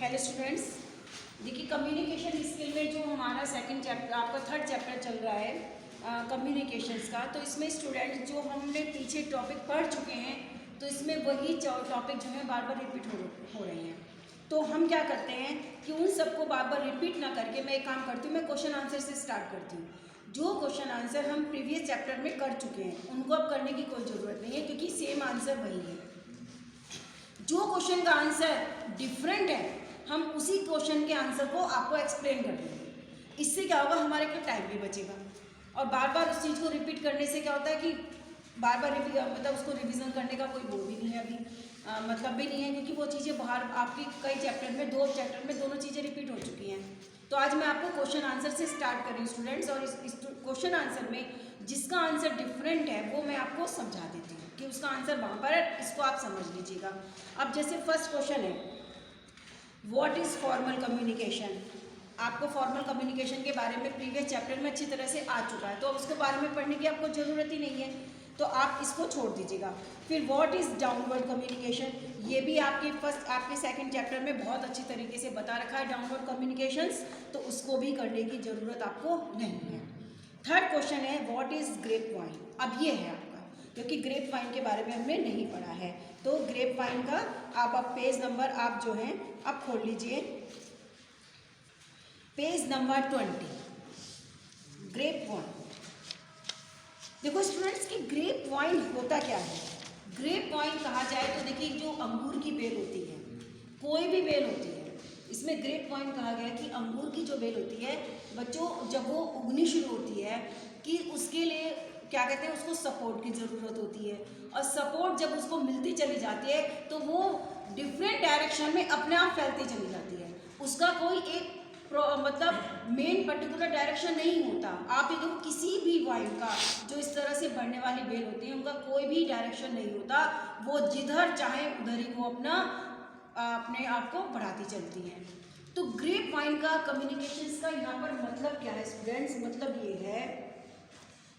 Hello students, देखिए communication skill में जो हमारा सेकंड चैप्टर आपका थर्ड चैप्टर चल रहा है कम्युनिकेशंस का। तो इसमें स्टूडेंट जो हमने पीछे टॉपिक पढ़ चुके हैं तो इसमें वही टॉपिक जो है बार बार रिपीट हो रहे हैं। तो हम क्या करते हैं कि उन सबको बार बार रिपीट ना करके मैं एक काम करती हूँ, मैं क्वेश्चन आंसर से स्टार्ट करती हूँ। जो क्वेश्चन आंसर हम प्रीवियस चैप्टर में कर चुके हैं उनको अब करने की कोई ज़रूरत नहीं है, क्योंकि सेम आंसर वही है। जो क्वेश्चन का आंसर डिफरेंट है हम उसी क्वेश्चन के आंसर को आपको एक्सप्लेन कर देंगे। इससे क्या होगा, हमारे को टाइम भी बचेगा और बार बार उस चीज़ को रिपीट करने से क्या होता है कि बार बार मतलब उसको रिवीजन करने का कोई वो भी नहीं है, अभी मतलब भी नहीं है, क्योंकि वो चीज़ें बाहर आपकी कई चैप्टर में दो चैप्टर में दोनों चीज़ें रिपीट हो चुकी हैं। तो आज मैं आपको क्वेश्चन आंसर से स्टार्ट कर रही हूँ स्टूडेंट्स, और इस क्वेश्चन आंसर में जिसका आंसर डिफरेंट है वो मैं आपको समझा देती हूँ कि उसका आंसर वहाँ पर है, इसको आप समझ लीजिएगा। अब जैसे फर्स्ट क्वेश्चन है, व्हाट इज़ फॉर्मल कम्युनिकेशन। आपको फॉर्मल कम्युनिकेशन के बारे में प्रीवियस चैप्टर में अच्छी तरह से आ चुका है, तो अब उसके बारे में पढ़ने की आपको ज़रूरत ही नहीं है, तो आप इसको छोड़ दीजिएगा। फिर व्हाट इज़ डाउनवर्ड कम्युनिकेशन, ये भी आपके सेकंड चैप्टर में बहुत अच्छी तरीके से बता रखा है डाउनवर्ड कम्युनिकेशंस, तो उसको भी करने की ज़रूरत आपको नहीं है। थर्ड क्वेश्चन है व्हाट इज़ ग्रेप वाइन। अब ये है आपका, क्योंकि ग्रेप वाइन के बारे में हमने नहीं पढ़ा है, तो ग्रेप वाइन का आप पेज नंबर आप जो है आप खोल लीजिए, पेज नंबर 20, ग्रेप वाइन। देखो स्टूडेंट्स कि ग्रेप वाइन होता क्या है। ग्रेप वाइन कहा जाए तो देखिए जो अंगूर की बेल होती है, कोई भी बेल होती है, इसमें ग्रेप वाइन कहा गया कि अंगूर की जो बेल होती है बच्चों जब वो उगनी शुरू होती है कि उसके लिए क्या कहते हैं, उसको सपोर्ट की ज़रूरत होती है, और सपोर्ट जब उसको मिलती चली जाती है तो वो डिफरेंट डायरेक्शन में अपने आप फैलती चली जाती है। उसका कोई एक मतलब मेन पर्टिकुलर डायरेक्शन नहीं होता। आप ये देखो किसी भी वाइन का जो इस तरह से बढ़ने वाली बेल होती है उनका कोई भी डायरेक्शन नहीं होता, वो जिधर चाहे उधर ही वो अपने आप को बढ़ाती चलती हैं। तो ग्रेप वाइन का कम्युनिकेशंस का यहाँ पर मतलब क्या है स्टूडेंट्स, मतलब ये है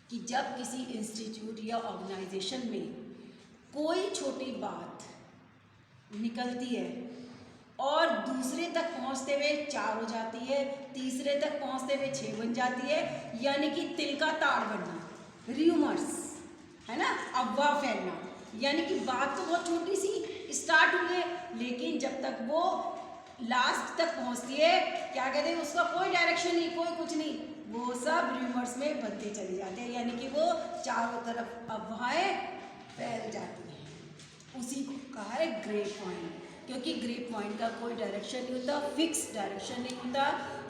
कि जब किसी इंस्टीट्यूट या ऑर्गेनाइजेशन में कोई छोटी बात निकलती है और दूसरे तक पहुंचते हुए 4 हो जाती है, तीसरे तक पहुंचते हुए 6 बन जाती है, यानी कि तिल का ताड़ बनना, र्यूमर्स है ना, अफवाह फैलना। यानी कि बात तो बहुत छोटी सी स्टार्ट हुई है, लेकिन जब तक वो लास्ट तक पहुंचती है क्या कहते हैं, उसका कोई डायरेक्शन नहीं, कोई कुछ नहीं, वो सब र्यूमर्स में बनते चले जाते हैं, यानी कि वो चारों तरफ अफवाहें फैल जाती हैं। उसी को कहा है ग्रेप वाइन, क्योंकि ग्रेप वाइन का कोई डायरेक्शन नहीं होता, फिक्स डायरेक्शन नहीं होता।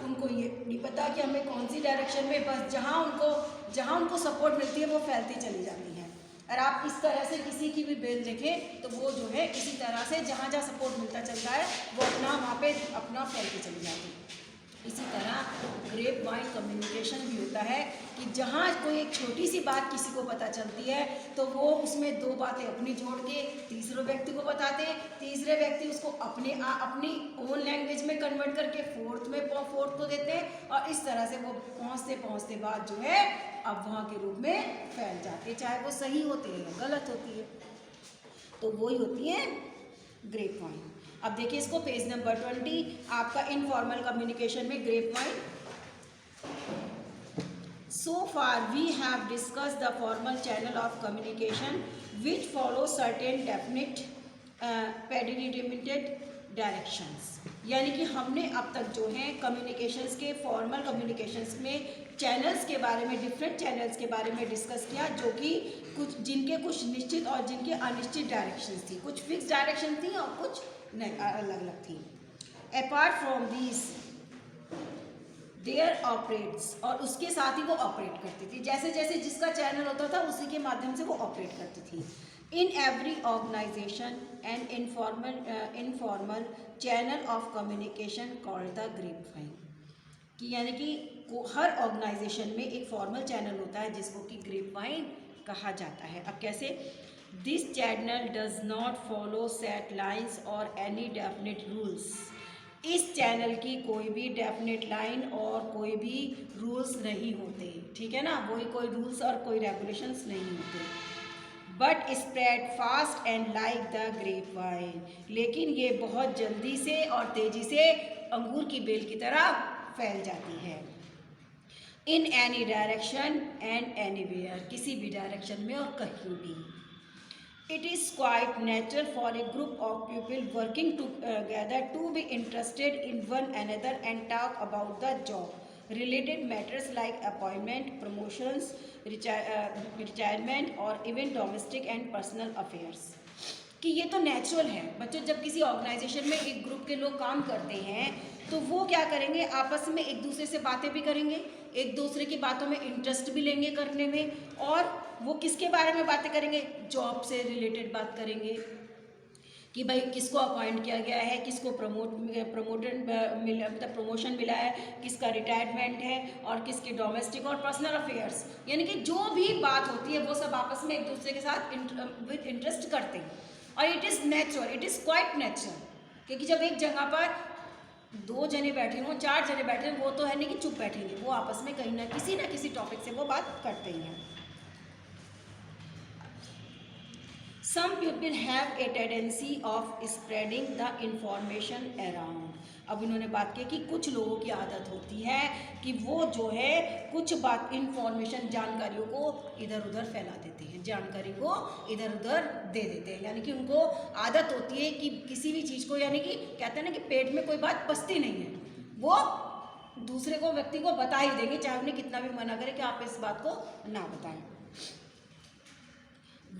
उनको ये नहीं पता कि हमें कौन सी डायरेक्शन में, बस जहाँ उनको सपोर्ट मिलती है वो फैलती चली जाती है। और आप इस तरह से किसी की भी बेल देखें तो वो जो है इसी तरह से जहाँ जहाँ सपोर्ट मिलता चलता है वो अपना वहाँ पे अपना फैलती चली जाती है। इसी तरह ग्रेप वाइन कम्युनिकेशन भी होता है कि जहाँ कोई एक छोटी सी बात किसी को पता चलती है तो वो उसमें 2 बातें अपनी जोड़ के तीसरे व्यक्ति को बताते हैं, तीसरे व्यक्ति उसको अपनी ओन लैंग्वेज में कन्वर्ट करके फोर्थ को देते हैं, और इस तरह से वो पहुँचते बात जो है अफवाह के रूप में फैल जाती है, चाहे वो सही होती है या गलत होती है। तो वही होती है ग्रेप वाइन। अब देखिए इसको पेज नंबर 20 आपका इनफॉर्मल कम्युनिकेशन में grapevine. So far we have discussed the formal channel of communication which follow certain definite predetermined directions। यानी कि हमने अब तक जो है कम्युनिकेशंस के फॉर्मल कम्युनिकेशंस में चैनल्स के बारे में, डिफरेंट चैनल्स के बारे में डिस्कस किया, जो कि जिनके कुछ निश्चित और जिनके अनिश्चित डायरेक्शंस थी, कुछ फिक्स डायरेक्शन थी और कुछ अलग अलग थी। Apart from this there operates, और उसके साथ ही वो ऑपरेट करती थी, जैसे जैसे जिसका चैनल होता था उसी के माध्यम से वो ऑपरेट करती थी। In every organisation and informal channel of communication called the grapevine, कि यानी कि हर ऑर्गेनाइजेशन में एक फॉर्मल चैनल होता है जिसको कि ग्रेप वाइन कहा जाता है। अब कैसे, this channel does not follow set lines और एनी डेफिनेट रूल्स। इस चैनल की कोई भी डेफिनेट लाइन और कोई भी रूल्स नहीं होते, ठीक है ना, कोई रूल्स और कोई रेगुलेशंस नहीं होते, but spread fast and like the grapevine, लेकिन ये बहुत जल्दी से और तेजी से अंगूर की बेल की तरह फैल जाती है। In any direction and anywhere, किसी भी डायरेक्शन में और कहीं भी। It is quite natural for a group of people working together to be interested in one another and talk about the job related matters like appointment, promotions, retirement or even domestic and personal affairs। कि ये तो natural है बच्चों, जब किसी organisation में एक group के लोग काम करते हैं तो वो क्या करेंगे, आपस में एक दूसरे से बातें भी करेंगे, एक दूसरे की बातों में इंटरेस्ट भी लेंगे करने में, और वो किसके बारे में बातें करेंगे, जॉब से रिलेटेड बात करेंगे कि भाई किसको अपॉइंट किया गया है, किसको प्रमोशन मिला है, किसका रिटायरमेंट है, और किसके डोमेस्टिक और पर्सनल अफेयर्स, यानी कि जो भी बात होती है वो सब आपस में एक दूसरे के साथ विद इंटरेस्ट करते हैं। और it is natural, it is quite natural, क्योंकि जब एक जगह पर 2 जने बैठे हों, 4 जने बैठे हों, वो तो है नहीं कि चुप बैठेंगे, वो आपस में कहीं ना किसी टॉपिक से वो बात करते ही हैं। Some people have a tendency of spreading the information around। अब इन्होंने बात की कि कुछ लोगों की आदत होती है कि वो जो है कुछ बात इंफॉर्मेशन जानकारियों को इधर उधर फैला देते हैं, जानकारी को इधर उधर दे देते हैं, यानी कि उनको आदत होती है कि किसी भी चीज़ को, यानी कि कहते हैं ना कि पेट में कोई बात पचती नहीं है, वो दूसरे को व्यक्ति को बता ही देंगे, चाहे उन्हें कितना भी मना करे कि आप इस बात को ना बताएं।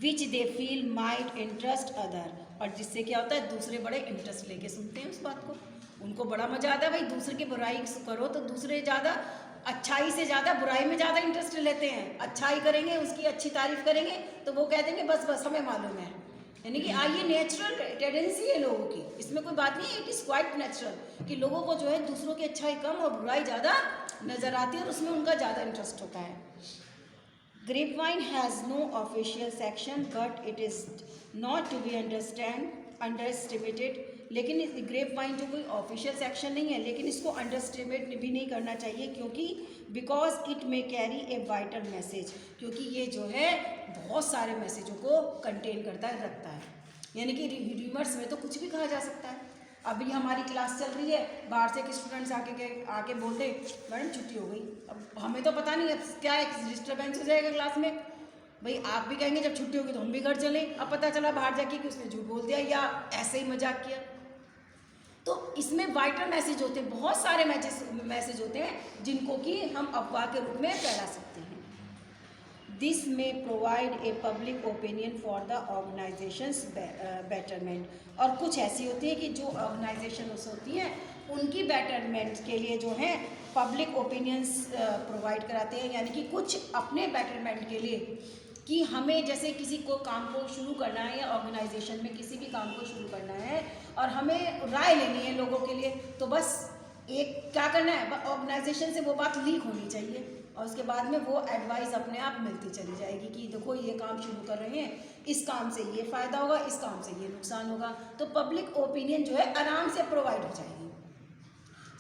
Which they feel might interest other, और जिससे क्या होता है दूसरे बड़े इंटरेस्ट लेके सुनते हैं उस बात को, उनको बड़ा मजा आता है। भाई दूसरे की बुराई करो तो दूसरे ज़्यादा अच्छाई से ज़्यादा बुराई में ज़्यादा इंटरेस्ट लेते हैं, अच्छाई करेंगे, उसकी अच्छी तारीफ करेंगे तो वो कह देंगे बस बस हमें मालूम है, यानी कि ये नेचुरल टेंडेंसी है लोगों की, इसमें कोई बात नहीं है, इट इज़ क्वाइट नेचुरल कि लोगों को जो है दूसरों की अच्छाई कम और बुराई ज़्यादा नज़र आती है और उसमें उनका ज़्यादा इंटरेस्ट होता है। Grapevine has no official section but it is not to be underestimated, लेकिन इस ग्रेपवाइन जो कोई ऑफिशियल सेक्शन नहीं है, लेकिन इसको अंडरस्टिमेट भी नहीं करना चाहिए, क्योंकि because it may carry a vital message, क्योंकि ये जो है बहुत सारे मैसेजों को कंटेन करता है, रखता है, यानी कि र्यूमर्स में तो कुछ भी कहा जा सकता है। अभी हमारी क्लास चल रही है, बाहर से के स्टूडेंट्स आके बोलते मैडम छुट्टी हो गई, अब हमें तो पता नहीं है क्या एक डिस्टर्बेंस हो जाएगा क्लास में, भाई आप भी कहेंगे जब छुट्टी होगी तो हम भी घर चलें, अब पता चला बाहर जाके कि उसने झूठ बोल दिया या ऐसे ही मजाक किया। तो इसमें वाइटल मैसेज होते हैं, बहुत सारे मैसेज होते हैं जिनको कि हम अफवाह के रूप में फैला सकते हैं। दिस में provide a public opinion for the organisations betterment, और कुछ ऐसी होती है कि जो ऑर्गेनाइजेशन होती हैं उनकी बेटरमेंट के लिए जो है पब्लिक ओपिनियंस प्रोवाइड कराते हैं, यानी कि कुछ अपने बेटरमेंट के लिए कि हमें जैसे किसी को काम को शुरू करना है या ऑर्गेनाइजेशन में किसी भी काम को शुरू करना है और हमें राय लेनी है लोगों के लिए, तो बस एक क्या करना है, ऑर्गेनाइजेशन से वो बात लीक होनी चाहिए और उसके बाद में वो एडवाइस अपने आप मिलती चली जाएगी कि देखो ये काम शुरू कर रहे हैं, इस काम से ये फ़ायदा होगा, इस काम से ये नुकसान होगा, तो पब्लिक ओपिनियन जो है आराम से प्रोवाइड हो जाएगी।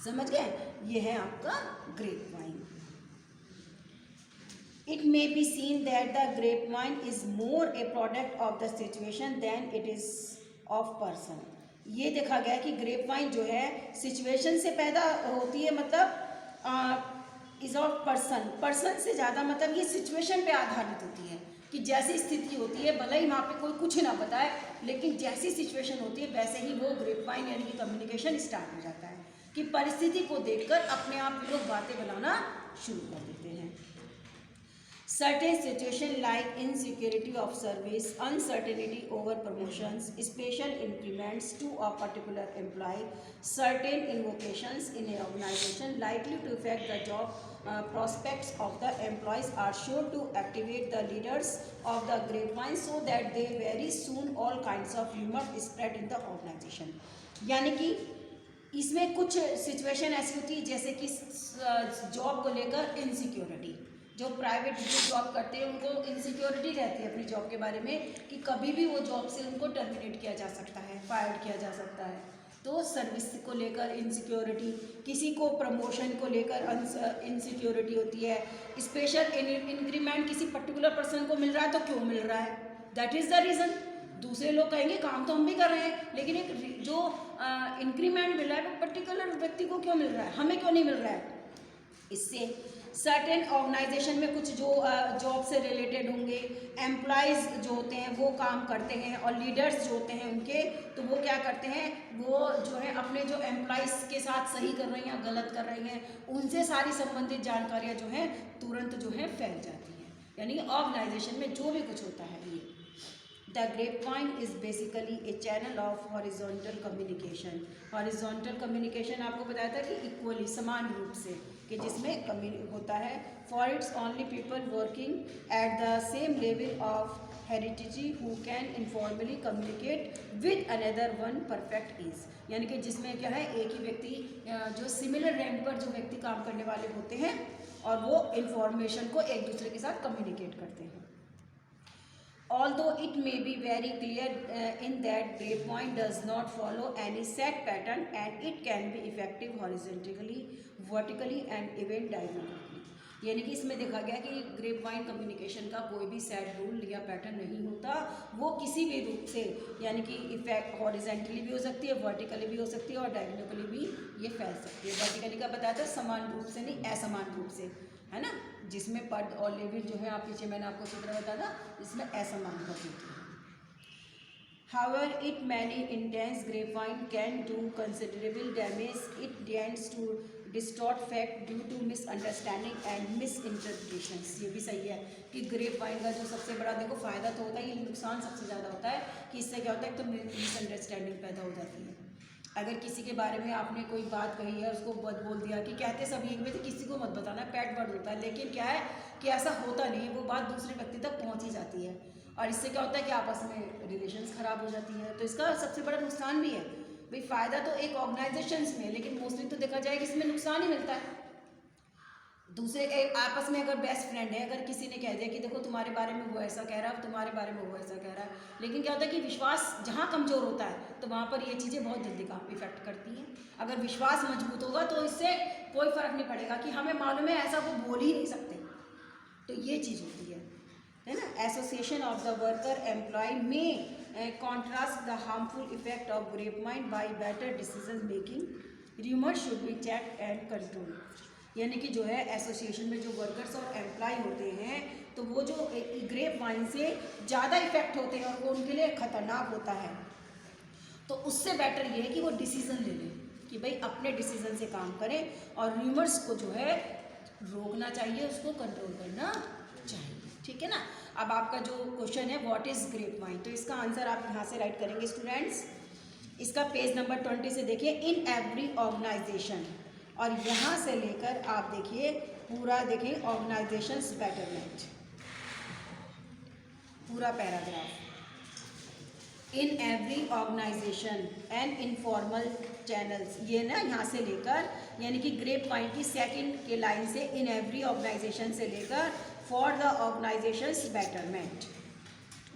समझ गए? ये है आपका grapevine. It may be seen that the grapevine is more a product of the situation than it is of person। ये देखा गया कि ग्रेपवाइन जो है सिचुएशन से पैदा होती है, मतलब इज ऑफ पर्सन से ज़्यादा, मतलब ये सिचुएशन पे आधारित होती है कि जैसी स्थिति होती है, भले ही वहाँ पे कोई कुछ ना बताए, लेकिन जैसी सिचुएशन होती है वैसे ही वो ग्रेपवाइन यानी कि कम्युनिकेशन स्टार्ट हो जाता है कि परिस्थिति को देखकर अपने आप लोग बातें बनाना शुरू कर देते हैं। Certain situation like insecurity of service, uncertainty over promotions, special increments to a particular employee, certain invocations in an organization likely to affect the job prospects of the employees are sure to activate the leaders of the grapevine so that they very soon all kinds of rumor spread in the organization। यानी कि इसमें कुछ situation ऐसी होती है जैसे कि job को लेकर इनसिक्योरिटी, जो प्राइवेट जॉब करते हैं उनको इनसिक्योरिटी रहती है अपनी जॉब के बारे में कि कभी भी वो जॉब से उनको टर्मिनेट किया जा सकता है, फायर किया जा सकता है, तो सर्विस को लेकर इनसिक्योरिटी, किसी को प्रमोशन को लेकर इनसिक्योरिटी होती है, स्पेशल इंक्रीमेंट किसी पर्टिकुलर पर्सन को मिल रहा है तो क्यों मिल रहा है, दैट इज़ द रीज़न। दूसरे लोग कहेंगे काम तो हम भी कर रहे हैं, लेकिन एक जो इंक्रीमेंट मिल रहा है वो पर्टिकुलर व्यक्ति को क्यों मिल रहा है, हमें क्यों नहीं मिल रहा है। इससे सर्टेन ऑर्गेनाइजेशन में कुछ जो जॉब से रिलेटेड होंगे, एम्प्लॉयज़ जो होते हैं वो काम करते हैं, और लीडर्स जो होते हैं उनके, तो वो क्या करते हैं, वो जो है अपने जो एम्प्लॉयज़ के साथ सही कर रहे हैं या गलत कर रहे हैं, उनसे सारी संबंधित जानकारियाँ जो हैं तुरंत जो है फैल जाती हैं। यानी ऑर्गेनाइजेशन में जो भी कुछ होता है ये। The grapevine is basically A channel of horizontal communication. Horizontal communication आपको बताया था कि इक्वली, समान रूप से, कि जिसमें होता है for its only people working at the same level of heredity who can informally communicate with another one perfect ease. यानी कि जिसमें क्या है, एक ही व्यक्ति जो सिमिलर रैंक पर जो व्यक्ति काम करने वाले होते हैं और वो इंफॉर्मेशन को एक दूसरे के साथ कम्युनिकेट करते हैं। Although it may be very clear in that grapevine does not follow any set pattern and it can be effective horizontally, vertically and even diagonally। यानी कि इसमें देखा गया कि ग्रेपवाइन कम्युनिकेशन का कोई भी सेट रूल या पैटर्न नहीं होता, वो किसी भी रूप से, यानी कि इफेक्ट हॉरिजेंटली भी हो सकती है, वर्टिकली भी हो सकती है और डायगोनली भी ये फैल सकती है। वर्टिकली का बताया था समान रूप से नहीं, असमान रूप से, है ना, जिसमें पद और लेवल जो है आप पीछे मैंने आपको सूत्र बताया था, इसमें असमान होती है। However, it many intense grapevine can do considerable damage. It tends to distort fact due to misunderstanding and misinterpretations। ये भी सही है कि ग्रेपवाइन का जो सबसे बड़ा देखो फायदा तो होता है, ये नुकसान सबसे ज़्यादा होता है कि इससे क्या होता है, तो मिसअंडरस्टैंडिंग पैदा हो जाती है। अगर किसी के बारे में आपने कोई बात कही है, उसको बोल दिया कि कहते सभी एक में तो किसी को मत बताना, पैट वर्ड होता है, लेकिन क्या है कि ऐसा होता नहीं, वो बात दूसरे व्यक्ति तक पहुंच ही जाती है और इससे क्या होता है कि आपस में रिलेशंस खराब हो जाती है। तो इसका सबसे बड़ा नुकसान भी है भाई। फ़ायदा तो एक ऑर्गेनाइजेशंस में, लेकिन मोस्टली तो देखा जाए कि इसमें नुकसान ही मिलता है। दूसरे आपस में अगर बेस्ट फ्रेंड है, अगर किसी ने कह दिया कि देखो तुम्हारे बारे में वो ऐसा कह रहा है, तुम्हारे बारे में वो ऐसा कह रहा है, लेकिन क्या होता है कि विश्वास जहाँ कमज़ोर होता है तो वहाँ पर ये चीज़ें बहुत जल्दी काम इफेक्ट करती हैं। अगर विश्वास मजबूत होगा तो इससे कोई फ़र्क नहीं पड़ेगा कि हमें मालूम है, ऐसा वो बोल ही नहीं सकते। तो ये चीज़ होती है ना। Association of the worker employ में contrast the harmful effect of grapevine by better decision making. Rumour should be check and control. यानी कि जो है एसोसिएशन में जो वर्कर्स और एम्प्लॉय होते हैं, तो वो जो ग्रेपवाइन से ज़्यादा इफेक्ट होते हैं और वो उनके लिए ख़तरनाक होता है। तो उससे बेटर ये है कि वो डिसीज़न ले लें कि भाई अपने डिसीज़न से काम करें और र्यूमर्स को जो है रोकना चाहिए, उसको कंट्रोल करना चाहिए। ठीक है ना। अब आपका जो क्वेश्चन है व्हाट इज़ ग्रेपवाइन, तो इसका आंसर आप यहाँ से राइट करेंगे स्टूडेंट्स। इसका पेज नंबर 20 से देखिए, इन एवरी ऑर्गेनाइजेशन, और यहाँ से लेकर आप देखिए पूरा देखिए ऑर्गेनाइजेशंस बेटरमेंट, पूरा paragraph. In every organisation and informal channels, ये ना यहाँ से लेकर, यानी कि ग्रेपवाइन की सेकंड के लाइन से इन एवरी ऑर्गेनाइजेशन से लेकर फॉर द ऑर्गेनाइजेशंस बेटरमेंट,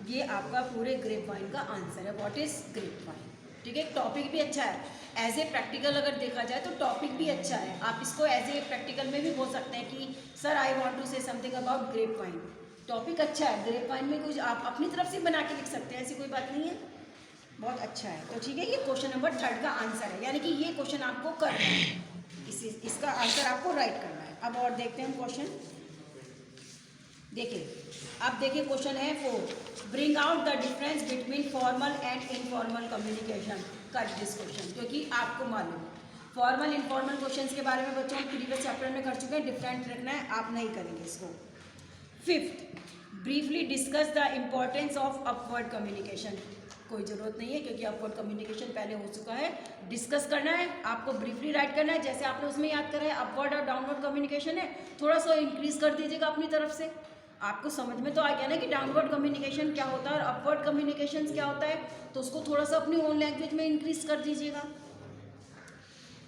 ये आपका पूरे ग्रेपवाइन का आंसर है। What is grapevine. ठीक है, टॉपिक भी अच्छा है, एज ए प्रैक्टिकल अगर देखा जाए तो टॉपिक भी अच्छा है। आप इसको एज ए प्रैक्टिकल में भी बोल सकते हैं कि sir I want to say something about grapevine. Topic अच्छा है, ग्रेपवाइन में कुछ आप अपनी तरफ से बना के लिख सकते हैं, ऐसी कोई बात नहीं है, बहुत अच्छा है। तो ठीक है, ये क्वेश्चन नंबर 3 का आंसर है, यानी कि ये क्वेश्चन आपको करना है, इसका आंसर आपको राइट करना है। अब और देखते हैं हम क्वेश्चन। देखिए, अब देखिए क्वेश्चन है 4, bring out the difference between formal and informal communication. कर दिस क्वेश्चन, क्योंकि आपको मालूम फॉर्मल इनफॉर्मल क्वेश्चंस के बारे में बच्चों हम प्रीवियस चैप्टर में कर चुके हैं, डिफरेंट रखना है, आप नहीं करेंगे इसको। 5th, briefly discuss the importance of upward communication. कोई ज़रूरत नहीं है क्योंकि अपवर्ड कम्युनिकेशन पहले हो चुका है, डिस्कस करना है, आपको ब्रीफली राइट करना है, जैसे आपने उसमें याद करा है अपवर्ड और डाउनवर्ड कम्युनिकेशन है, थोड़ा सा इंक्रीज कर दीजिएगा अपनी तरफ से। आपको समझ में तो आ गया ना कि डाउनवर्ड कम्युनिकेशन क्या होता है और अपवर्ड कम्युनिकेशन क्या होता है, तो उसको थोड़ा सा अपनी ओन लैंग्वेज में इंक्रीज कर दीजिएगा।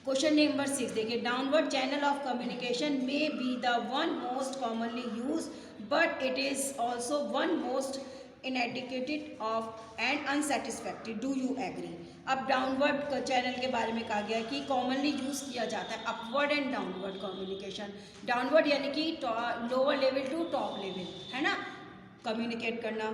क्वेश्चन नंबर 6 देखिए, downward channel of communication may be the one most commonly use but it is also one most inadequated of and unsatisfactory. Do you agree. अब डाउनवर्ड चैनल के बारे में कहा गया कि कॉमनली यूज़ किया जाता है upward and downward communication. Downward यानी कि lower level to top level, है ना, कम्युनिकेट करना।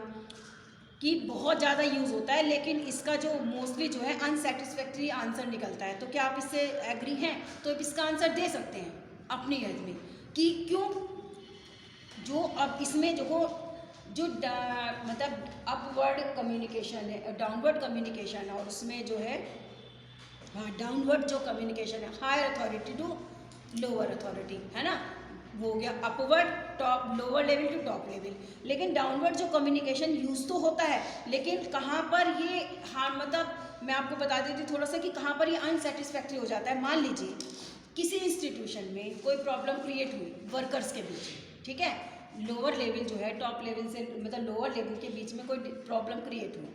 कि बहुत ज़्यादा यूज़ होता है, लेकिन इसका जो मोस्टली जो है अनसेटिस्फैक्ट्री आंसर निकलता है। तो क्या आप इससे एग्री हैं? तो इसका आंसर दे सकते हैं अपनी हेल्थ में कि क्यों। जो अब इसमें जो मतलब अपवर्ड कम्युनिकेशन है, डाउनवर्ड कम्युनिकेशन है, और उसमें जो है डाउनवर्ड जो कम्युनिकेशन है, higher authority to lower authority, है ना, वो हो गया upward top lower level to top level. लेकिन डाउनवर्ड जो कम्युनिकेशन यूज़ तो होता है, लेकिन कहाँ पर ये मतलब मैं आपको बता देती हूँ थोड़ा सा कि कहाँ पर ये अनसेटिस्फैक्ट्री हो जाता है। मान लीजिए किसी इंस्टीट्यूशन में कोई प्रॉब्लम क्रिएट हुई वर्कर्स के बीच, ठीक है, लोअर लेवल जो है टॉप लेवल से मतलब लोअर लेवल के बीच में कोई प्रॉब्लम क्रिएट हुई,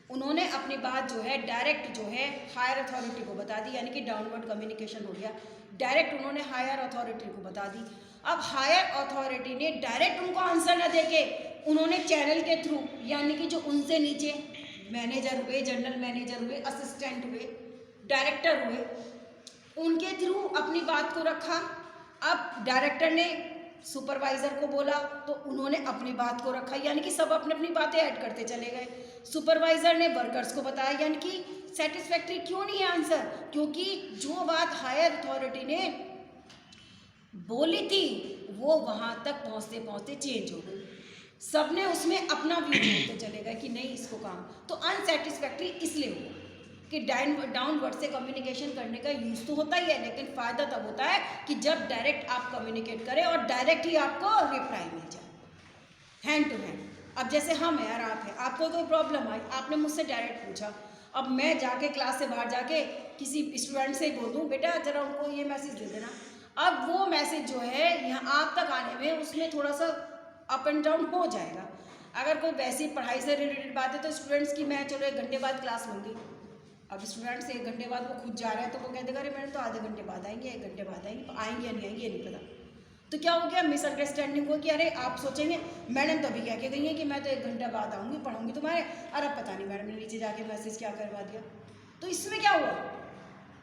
उन्होंने अपनी बात जो है डायरेक्ट जो है हायर अथॉरिटी को बता दी, यानी कि डाउनवर्ड कम्युनिकेशन हो गया। डायरेक्ट उन्होंने हायर अथॉरिटी को बता दी। अब हायर अथॉरिटी ने डायरेक्ट उनको आंसर न देके उन्होंने चैनल के थ्रू, यानी कि जो उनसे नीचे मैनेजर हुए, जनरल मैनेजर हुए, असिस्टेंट हुए, डायरेक्टर हुए, उनके थ्रू अपनी बात को रखा। अब डायरेक्टर ने सुपरवाइज़र को बोला तो उन्होंने अपनी बात को रखा, यानी कि सब अपनी अपनी बातें ऐड करते चले गए। सुपरवाइज़र ने वर्कर्स को बताया, यानी कि सेटिस्फैक्ट्री क्यों नहीं है आंसर, क्योंकि जो बात हायर अथॉरिटी ने बोली थी वो वहाँ तक पहुँचते पहुँचते चेंज हो गई। सब ने उसमें अपना व्यू देते चले गए कि नहीं इसको काम, तो अनसेटिस्फैक्ट्री इसलिए हुआ कि डाउनवर्ड से कम्युनिकेशन करने का यूज़ तो होता ही है, लेकिन फ़ायदा तब होता है कि जब डायरेक्ट आप कम्युनिकेट करें और डायरेक्ट ही आपको रिप्लाई मिल जाए, हैंड टू हैंड। अब जैसे हम हैं और आप हैं, आपको कोई प्रॉब्लम आई, आपने मुझसे डायरेक्ट पूछा, अब मैं जाके क्लास से बाहर जाके किसी स्टूडेंट से ही बोल दूँ बेटा ज़रा उनको ये मैसेज दे देना, अब वो मैसेज जो है यहाँ आप तक आने में उसमें थोड़ा सा अप एंड डाउन हो जाएगा। अगर कोई वैसी पढ़ाई से रिलेटेड बात है तो स्टूडेंट्स की मैं चलो 1 घंटे बाद क्लास लूँगी, अब स्टूडेंट्स 1 घंटे बाद वो खुद जा रहा है तो वो कह देगा अरे मैडम तो आधे घंटे बाद आएंगे, 1 घंटे बाद आएंगे, तो आएंगे या नहीं आएंगे ये नहीं पता। तो क्या हो गया, मिसअंडरस्टैंडिंग हो कि अरे आप सोचेंगे मैडम तो अभी कह के गई है कि मैं तो 1 घंटा बाद आऊँगी पढ़ूंगी तुम्हारे, अरे पता नहीं मैडम ने नीचे जाके मैसेज क्या करवा दिया। तो इसमें क्या हुआ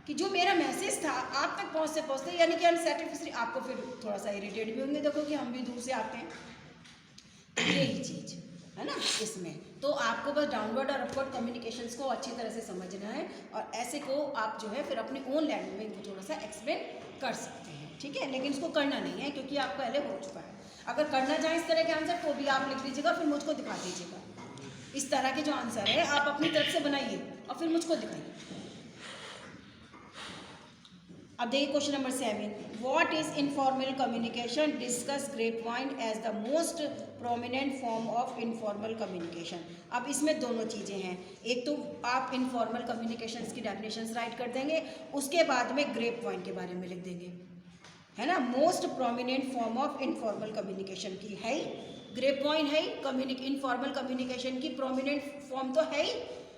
कि जो मेरा मैसेज था आप तक पहुँचते पहुँचते यानी कि अनसेटिस्फैक्ट्री, आपको फिर थोड़ा सा इरिटेट भी होंगे, देखो कि हम भी दूर से आते हैं, तो यही चीज़ है ना इसमें। तो आपको बस डाउनवर्ड और अपवर्ड कम्युनिकेशंस को अच्छी तरह से समझना है, और ऐसे को आप जो है फिर अपने ओन लैंग्वेज में इनको थोड़ा सा एक्सप्लेन कर सकते हैं, ठीक है, लेकिन इसको करना नहीं है क्योंकि आपको पहले हो चुका है। अगर करना चाहें इस तरह के आंसर तो भी आप लिख लीजिएगा, फिर मुझको दिखा दीजिएगा। इस तरह के जो आंसर है आप अपनी तरफ से बनाइए और फिर मुझको दिखाइए। अब देखिए question number 7, what is informal communication, discuss grapevine as the most prominent form of informal communication. अब इसमें दोनों चीज़ें हैं, एक तो आप इनफॉर्मल कम्युनिकेशंस की डेफिनेशंस राइट कर देंगे, उसके बाद में ग्रेपवाइन के बारे में लिख देंगे, है ना। Most prominent form of informal communication की है ही ग्रेपवाइन, है ही इनफॉर्मल कम्युनिकेशन की प्रोमिनेंट फॉर्म तो है ही,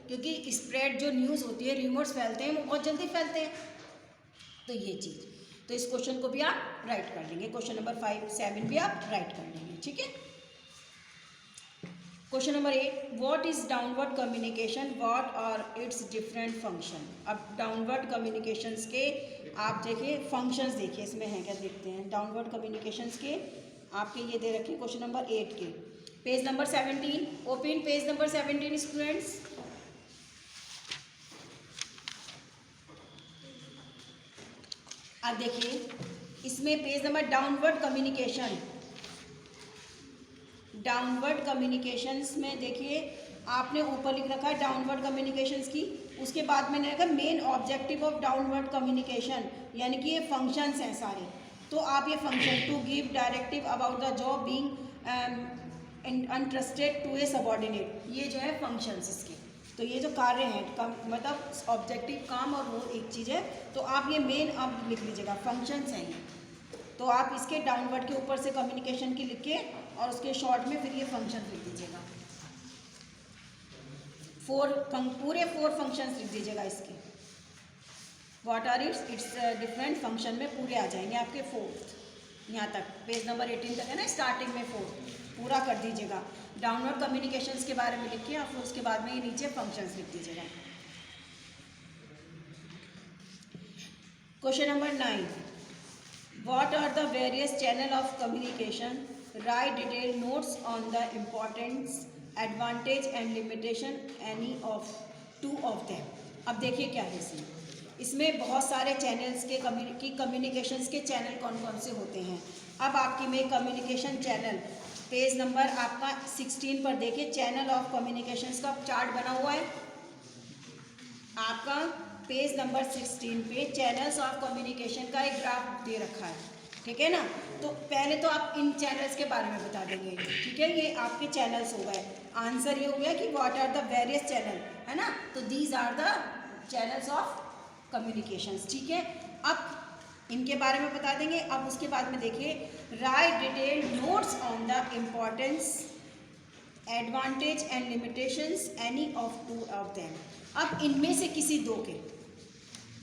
क्योंकि स्प्रेड जो न्यूज़ होती है, र्यूमर्स फैलते हैं, वो बहुत जल्दी फैलते हैं। तो ये चीज़, तो इस क्वेश्चन को भी आप राइट कर लेंगे, क्वेश्चन नंबर 5, 7 भी आप राइट कर लेंगे, ठीक है। Question number 8, what is downward communication, what are its different function. अब डाउनवर्ड कम्युनिकेशंस के आप देखिए फंक्शंस, देखिए इसमें हैं क्या, देखते हैं। डाउनवर्ड कम्युनिकेशंस के आपके ये दे रखे क्वेश्चन नंबर 8 के, page number 17, open page number 17 students. अब देखिए इसमें page number downward communication, downward communications में देखिए आपने ऊपर लिख रखा है डाउनवर्ड कम्युनिकेशंस की, उसके बाद मैंने रखा main objective of downward communication, यानी कि ये फंक्शंस हैं सारे। तो आप ये function to give directive about the job being entrusted to a subordinate, ये जो है फंक्शंस इसके। तो ये जो कार्य हैं मतलब ऑब्जेक्टिव काम और वो एक चीज़ है, तो आप ये मेन अब लिख लीजिएगा फंक्शंस हैं ये। तो आप इसके डाउनवर्ड के ऊपर से कम्युनिकेशन की लिख के और उसके शॉर्ट में फिर ये फंक्शन लिख दीजिएगा, पूरे 4 फंक्शंस लिख दीजिएगा इसके। What are its different function में पूरे आ जाएंगे आपके 4 यहाँ तक, पेज नंबर 18 तक है ना, स्टार्टिंग में 4 पूरा कर दीजिएगा। डाउनवर्ड कम्युनिकेशंस के बारे में लिखिए और फिर उसके बाद में ये नीचे फंक्शंस लिख दीजिएगा। Question number 9, what are the various channel of communication, write detail notes on the importance advantage and limitation any of two of them. अब देखिए क्या है इसमें बहुत सारे चैनल्स के कम्युनिकेशंस के चैनल कौन कौन से होते हैं। अब आपकी में कम्युनिकेशन चैनल पेज नंबर आपका 16 पर देखिए, चैनल ऑफ कम्युनिकेशंस का चार्ट बना हुआ है आपका पेज नंबर 16 पे चैनल्स ऑफ कम्युनिकेशन का एक ग्राफ दे रखा है, ठीक है ना। तो पहले तो आप इन चैनल्स के बारे में बता देंगे, ठीक है। ये आपके चैनल्स हो गए, आंसर ये हो गया कि what are the various channel, है ना। तो these are the channels of communications, ठीक है। अब इनके बारे में बता देंगे। अब उसके बाद में देखिए, right detailed notes on the importance advantage and limitations any of two of them. अब इनमें से किसी दो के,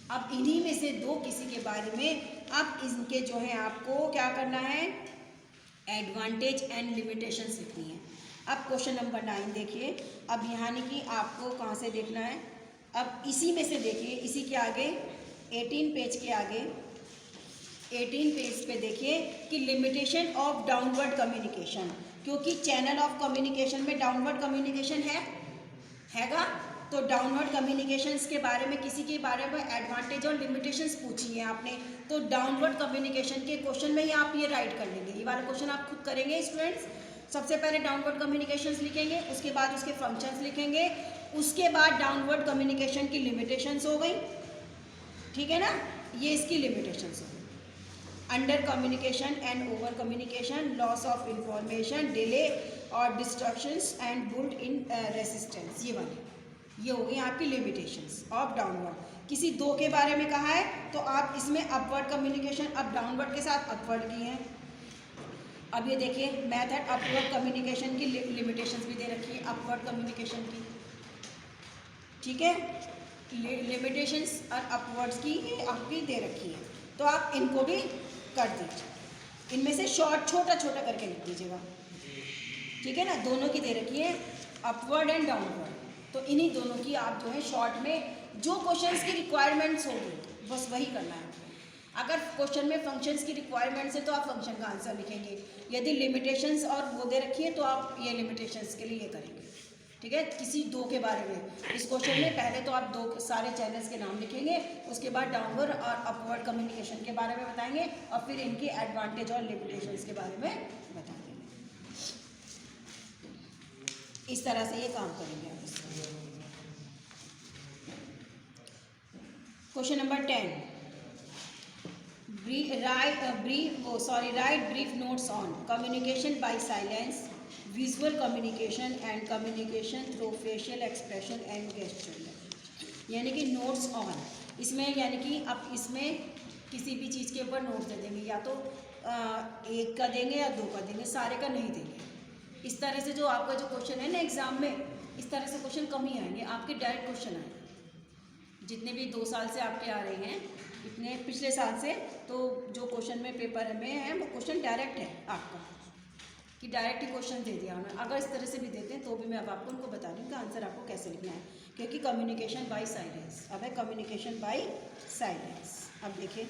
अब इन्हीं में से दो किसी के बारे में अब इनके जो है आपको क्या करना है, एडवांटेज एंड लिमिटेशंस लिखनी है। अब क्वेश्चन नंबर 9 देखिए। अब यहाँ नहीं कि आपको कहाँ से देखना है, अब इसी में से देखिए, इसी के आगे 18 पेज के आगे 18 पेज पे देखिए कि लिमिटेशन ऑफ डाउनवर्ड कम्युनिकेशन, क्योंकि चैनल ऑफ कम्युनिकेशन में डाउनवर्ड कम्युनिकेशन हैगा। तो डाउनवर्ड कम्युनिकेशंस के बारे में किसी के बारे में एडवांटेज और लिमिटेशंस पूछी है आपने, तो डाउनवर्ड कम्युनिकेशन के क्वेश्चन में ही आप ये राइट कर लेंगे। ये वाला क्वेश्चन आप खुद करेंगे स्टूडेंट्स। सबसे पहले डाउनवर्ड कम्युनिकेशंस लिखेंगे, उसके बाद उसके फंक्शंस लिखेंगे, उसके बाद डाउनवर्ड कम्युनिकेशन की लिमिटेशंस हो गई, ठीक है ना। ये इसकी लिमिटेशंस हो गई, under communication and over communication, loss of information, delay और distractions and built in resistance. ये हो गई आपकी लिमिटेशंस ऑफ डाउनवर्ड। किसी दो के बारे में कहा है तो आप इसमें अपवर्ड कम्युनिकेशन, अब डाउनवर्ड के साथ अपवर्ड की है। अब ये देखिए मेथड अपवर्ड कम्युनिकेशन की लिमिटेशंस भी दे रखी है, अपवर्ड कम्युनिकेशन की, ठीक है। लिमिटेशंस और अपवर्ड्स की ये आपकी दे रखी है, तो आप इनको भी कर दीजिए। इनमें से शॉर्ट छोटा छोटा करके लिख दीजिएगा, ठीक है ना। दोनों की दे रखी है, अपवर्ड एंड डाउनवर्ड, तो इन्हीं दोनों की आप जो है शॉर्ट में जो क्वेश्चंस की रिक्वायरमेंट्स होगी बस वही करना है। अगर क्वेश्चन में फंक्शंस की रिक्वायरमेंट्स है तो आप फंक्शन का आंसर लिखेंगे, यदि लिमिटेशंस और वो दे रखी है तो आप ये लिमिटेशंस के लिए ये करेंगे, ठीक है। किसी दो के बारे में इस क्वेश्चन में पहले तो आप दो सारे चैनल्स के नाम लिखेंगे, उसके बाद डाउनवर्ड और अपवर्ड कम्युनिकेशन के बारे में बताएंगे और फिर इनके एडवांटेज और लिमिटेशंस के बारे में बता देंगे। इस तरह से ये काम करेंगे आप। Question number 10, right brief notes on communication by silence, visual communication and communication through facial expression and gesture. यानी कि नोट्स ऑन, इसमें यानी कि आप इसमें किसी भी चीज़ के ऊपर नोट दे देंगे, या तो एक का देंगे या दो का देंगे, सारे का नहीं देंगे। इस तरह से जो आपका जो क्वेश्चन है ना एग्जाम में, इस तरह से क्वेश्चन कम ही आएंगे, आपके डायरेक्ट क्वेश्चन आएंगे। जितने भी 2 साल से आपके आ रहे हैं, इतने पिछले साल से, तो जो क्वेश्चन में पेपर में है वो क्वेश्चन डायरेक्ट है आपका, कि डायरेक्ट ही क्वेश्चन दे दिया हमें। अगर इस तरह से भी देते हैं तो भी मैं अब आपको उनको बता दूँ कि आंसर आपको कैसे लिखना है, क्योंकि कम्युनिकेशन बाय साइलेंस अब है कम्युनिकेशन बाय साइलेंस। अब देखिए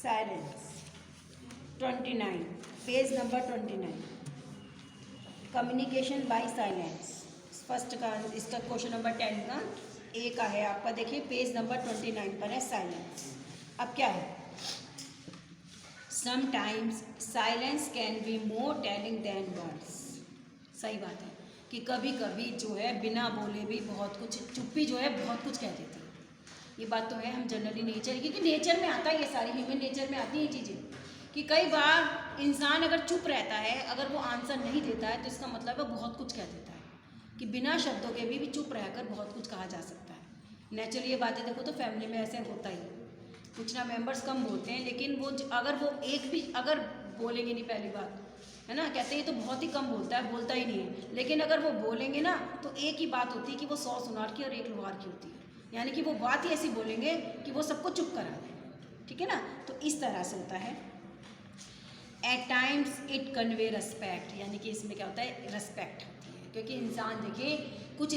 silence 29 page number 29, communication by silence first का इसका क्वेश्चन नंबर 10 का ए का है आपका। देखिए पेज नंबर 29 पर है साइलेंस। अब क्या है, sometimes silence can be more telling than words. सही बात है कि कभी कभी जो है बिना बोले भी बहुत कुछ, चुप्पी जो है बहुत कुछ कह देती है। ये बात तो है, हम जनरली नेचर, क्योंकि नेचर में आता है, ये सारी ह्यूमन नेचर में आती है ये चीज़ें, कि कई बार इंसान अगर चुप रहता है, अगर वो आंसर नहीं देता है तो इसका मतलब है बहुत कुछ कह देता है, कि बिना शब्दों के भी चुप रहकर बहुत कुछ कहा जा सकता है। नेचुरली ये बातें देखो तो फैमिली में ऐसे होता ही, कुछ ना मेंबर्स कम बोलते हैं, लेकिन वो अगर वो एक भी अगर बोलेंगे नहीं, पहली बात है ना, कहते हैं ये तो बहुत ही कम बोलता है, बोलता ही नहीं है, लेकिन अगर वो बोलेंगे ना तो एक ही बात होती है कि वो 100 सुनार की और 1 लोहार की होती है, यानी कि वो बात ही ऐसी बोलेंगे कि वो सबको चुप करा दें, ठीक है ना। तो इस तरह से होता है। At times it convey respect, यानी कि इसमें क्या होता है, रेस्पेक्ट होती है, क्योंकि इंसान देखिए कुछ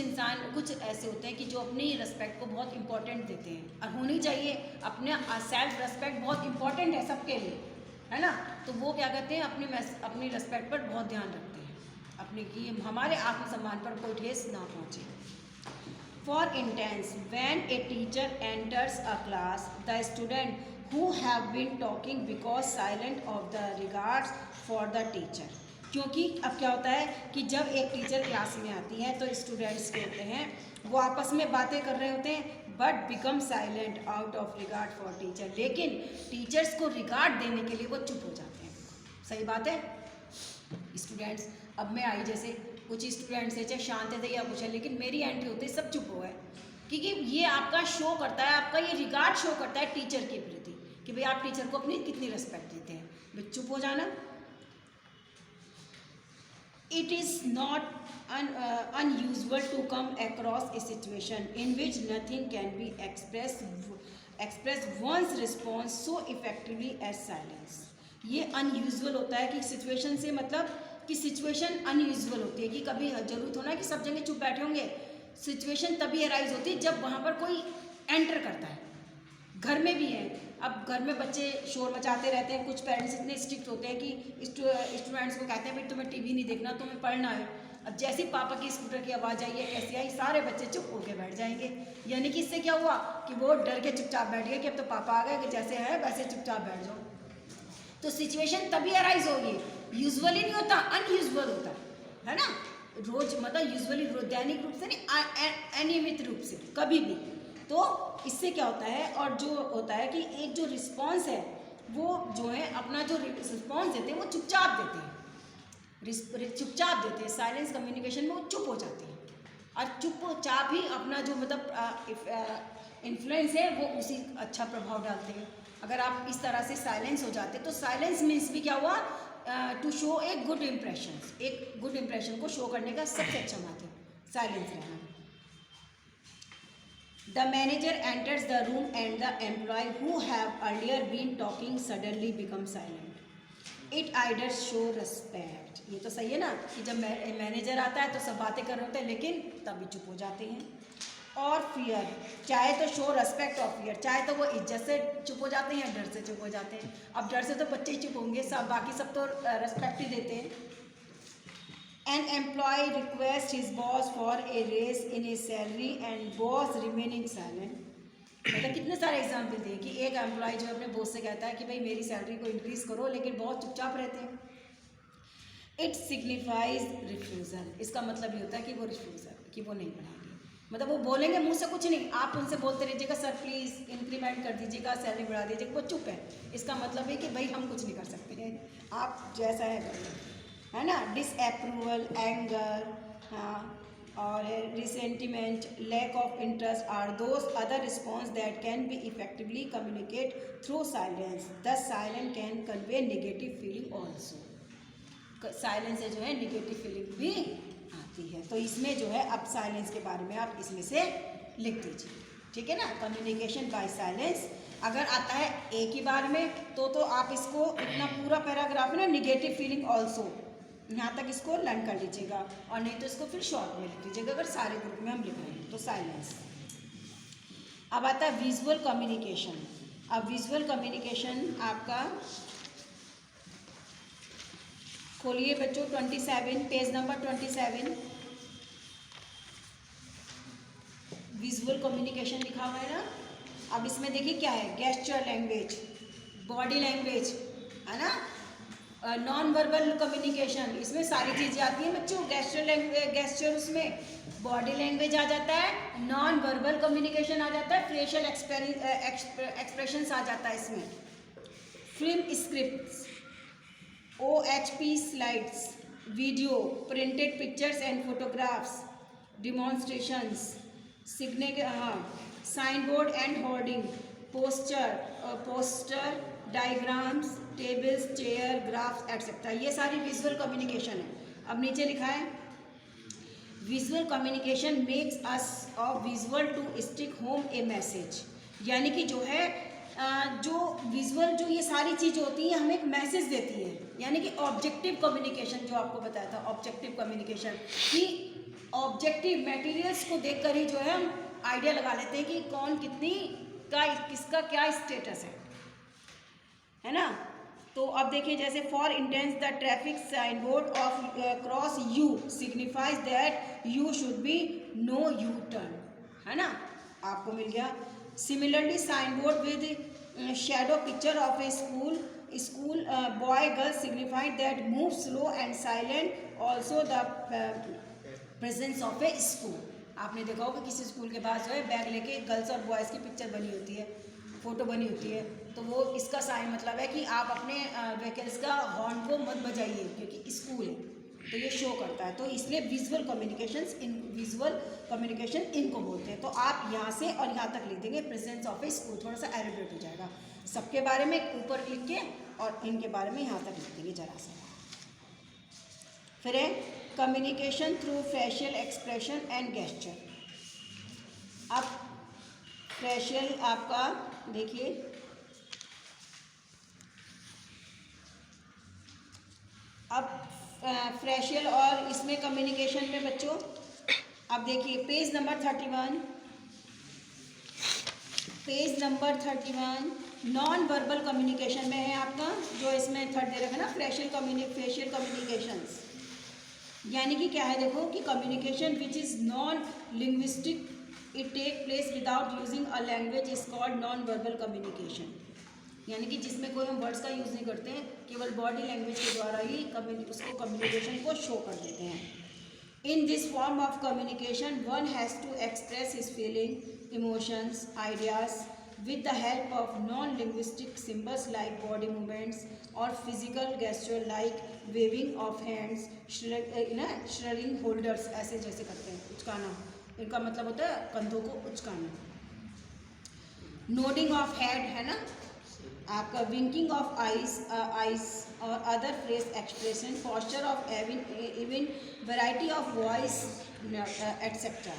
ऐसे होते हैं कि जो अपनी रेस्पेक्ट को बहुत इंपॉर्टेंट देते हैं, और होनी चाहिए, अपने सेल्फ रेस्पेक्ट बहुत इंपॉर्टेंट है सबके लिए, है ना। तो वो क्या कहते हैं, अपनी रेस्पेक्ट पर बहुत ध्यान रखते हैं, अपने कि हमारे आत्मसम्मान पर कोई ठेस ना पहुँचे। For intense, when a teacher enters a class, the student who have been talking because silent of the regards for the teacher, क्योंकि अब क्या होता है कि जब एक टीचर क्लास में आती है तो स्टूडेंट्स के होते हैं वो आपस में बातें कर रहे होते हैं, but become silent out of regard for teacher, लेकिन टीचर्स को रिगार्ड देने के लिए वो चुप हो जाते हैं। सही बात है। स्टूडेंट्स, अब मैं आई, जैसे कुछ स्टूडेंट्स है चाहे शांत थे या कुछ है, लेकिन मेरी एंट्री होते सब चुप हो गए, क्योंकि ये आपका शो करता है, आपका ये रिगार्ड शो करता है टीचर के प्रति कि भाई आप टीचर को अपनी कितनी रिस्पेक्ट देते हैं। भाई चुप हो जाना। It is not unusual to come across a situation in which nothing can be express one's response so effectively as silence. ये अनयूजुअल होता है कि सिचुएशन से मतलब कि सिचुएशन अनयूजुअल होती है कि कभी जरूरत होना है कि सब जगह चुप बैठे होंगे। सिचुएशन तभी अराइज होती है जब वहाँ पर कोई एंटर करता है। घर में भी है, अब घर में बच्चे शोर मचाते रहते हैं, कुछ पेरेंट्स इतने स्ट्रिक्ट होते हैं कि स्टूडेंट्स को कहते हैं भाई तुम्हें टीवी नहीं देखना, तुम्हें पढ़ना है। अब जैसे ही पापा की स्कूटर की आवाज़ आई है, कैसी आई, सारे बच्चे चुप होकर बैठ जाएंगे, यानी कि इससे क्या हुआ कि वो डर के चुपचाप बैठ गए कि अब तो पापा आ गए, कि जैसे है वैसे चुपचाप बैठ जाओ। तो सिचुएशन तभी अराइज होगी, यूजुअली नहीं होता, अनयूजुअल होता है ना। रोज मतलब यूजुअली दैनिक रूप से नहीं, अनियमित रूप से कभी भी। तो इससे क्या होता है, और जो होता है कि एक जो रिस्पॉन्स है वो जो है अपना जो रिस्पॉन्स देते हैं वो चुपचाप देते हैं, चुपचाप देते हैं। साइलेंस कम्युनिकेशन में वो चुप हो जाते हैं, और चुपचाप ही अपना जो मतलब इन्फ्लुएंस है वो उसी अच्छा प्रभाव डालते हैं। अगर आप इस तरह से साइलेंस हो जाते तो साइलेंस मीन्स भी क्या हुआ, to show a good impression, एक गुड इम्प्रेशन को शो करने का सबसे अच्छा माध्यम साइलेंस रहना। The manager enters the room and the employee who have earlier been talking suddenly become silent. It either show respect, ये तो सही है ना कि जब मैनेजर आता है तो सब बातें कर रहे होते हैं लेकिन तभी चुप हो जाते हैं। और फियर, चाहे तो शो रेस्पेक्ट और फियर, चाहे तो वो इज्जत से चुप हो जाते हैं, डर से चुप हो जाते हैं। अब डर से तो बच्चे ही चुप होंगे, सब बाकी सब तो रेस्पेक्ट ही देते हैं। An employee requests his boss for a raise in his salary and boss remaining silent. मतलब कितने सारे एग्जाम्पल दिए कि एक एम्प्लॉय जो अपने बॉस से कहता है कि भाई मेरी सैलरी को इंक्रीज करो, लेकिन बहुत चुपचाप रहते हैं। इट सिग्निफाइज रिफ्यूज़ल, इसका मतलब ये होता है कि वो रिफ्यूज़ल, कि वो नहीं बढ़ाएंगे, मतलब वो बोलेंगे मुंह से कुछ नहीं, आप उनसे बोलते रहिएगा सर प्लीज़ इंक्रीमेंट कर दीजिएगा, सैलरी बढ़ा दीजिएगा, वो चुप है। इसका मतलब है कि भाई हम कुछ नहीं कर सकते हैं, आप जैसा है ना। डिसअप्रूवल, एंगर, हाँ, और resentment, lack of interest are those other response that can be effectively communicate through silence. The silent can convey negative feeling also. Silence से जो है नेगेटिव फीलिंग भी आती है। तो इसमें जो है अब साइलेंस के बारे में आप इसमें से लिख दीजिए, ठीक है ना। कम्युनिकेशन बाय साइलेंस अगर आता है एक ही बार में तो आप इसको इतना पूरा पैराग्राफ है ना, नेगेटिव फीलिंग ऑल्सो, यहाँ तक इसको लर्न कर लीजिएगा, और नहीं तो इसको फिर शॉर्ट में लिख लीजिएगा अगर सारे ग्रुप में हम लिख रहे हैं तो साइलेंस। अब आता है विजुअल कम्युनिकेशन। अब विजुअल कम्युनिकेशन आपका खोलिए बच्चों 27 पेज नंबर 27, विजुअल कम्युनिकेशन लिखा हुआ है ना। अब इसमें देखिए क्या है, गेस्चर लैंग्वेज, बॉडी लैंग्वेज, है ना, नॉन वर्बल कम्युनिकेशन, इसमें सारी चीज़ें आती हैं बच्चों। गेस्चर उसमें बॉडी लैंग्वेज आ जाता है, नॉन वर्बल कम्युनिकेशन आ जाता है, फेशियल एक्सप्रेशंस आ जाता है इसमें, film scripts, OHP slides, video, printed pictures and photographs, demonstrations, sign board and hoarding, poster, diagrams, tables, chair, graphs etcetera, ये सारी विजुअल कम्युनिकेशन है। अब नीचे लिखा है visual communication makes us of visual to stick home a message, यानी कि जो है जो विजुअल जो ये सारी चीज़ होती है हमें एक मैसेज देती है, यानी कि ऑब्जेक्टिव कम्युनिकेशन जो आपको बताया था, ऑब्जेक्टिव कम्युनिकेशन कि ऑब्जेक्टिव मटेरियल्स को देखकर ही जो है हम आइडिया लगा लेते हैं कि कौन कितनी का किसका क्या स्टेटस है ना। तो अब देखिए जैसे for instance the traffic sign board of cross U signifies that you should be no U turn, है ना, आपको मिल गया। Similarly sign board with shadow picture of a school boy girl signified that move slow and silent, also the presence of a school. आपने देखा होगा किसी school के पास जो है बैग लेके गर्ल्स और बॉयज़ की पिक्चर बनी होती है, फ़ोटो बनी होती है, तो वो इसका साइन मतलब है कि आप अपने व्हीकल्स का हॉर्न को मत बजाइए क्योंकि स्कूल है, तो ये शो करता है। तो इसलिए विजुअल कम्युनिकेशन इनको बोलते हैं। तो आप यहाँ से और यहाँ तक लिख देंगे प्रेजेंस ऑफ ए स्कूल, थोड़ा सा एरोगेट हो जाएगा। सबके बारे में ऊपर लिख के और इनके बारे में यहाँ तक लिख देंगे जरा सा। फिर है communication through facial expression and gesture. अब फेशियल आपका देखिए, अब फेशियल और इसमें कम्युनिकेशन में बच्चों अब देखिए page number 31 non verbal communication में है आपका, जो इसमें थर्ड दे रखा है ना फेशियल कम्युनिकेशंस, यानी कि क्या है देखो कि communication which is non linguistic it take place without using a language is called non verbal communication, यानी कि जिसमें कोई हम वर्ड्स का यूज़ नहीं करते हैं, केवल बॉडी लैंग्वेज के द्वारा ही उसको कम्युनिकेशन को शो कर देते हैं। In this form of communication one has to express his feeling, emotions, ideas with the help of non-linguistic symbols like body movements or physical gesture like waving of hands, shrugging holders, ऐसे जैसे करते हैं, उचकाना, इनका मतलब होता है कंधों को उचकाना। नोडिंग ऑफ हेड है ना आपका, विंकिंग ऑफ आइज और other face expression, posture of even variety of voice etcetera.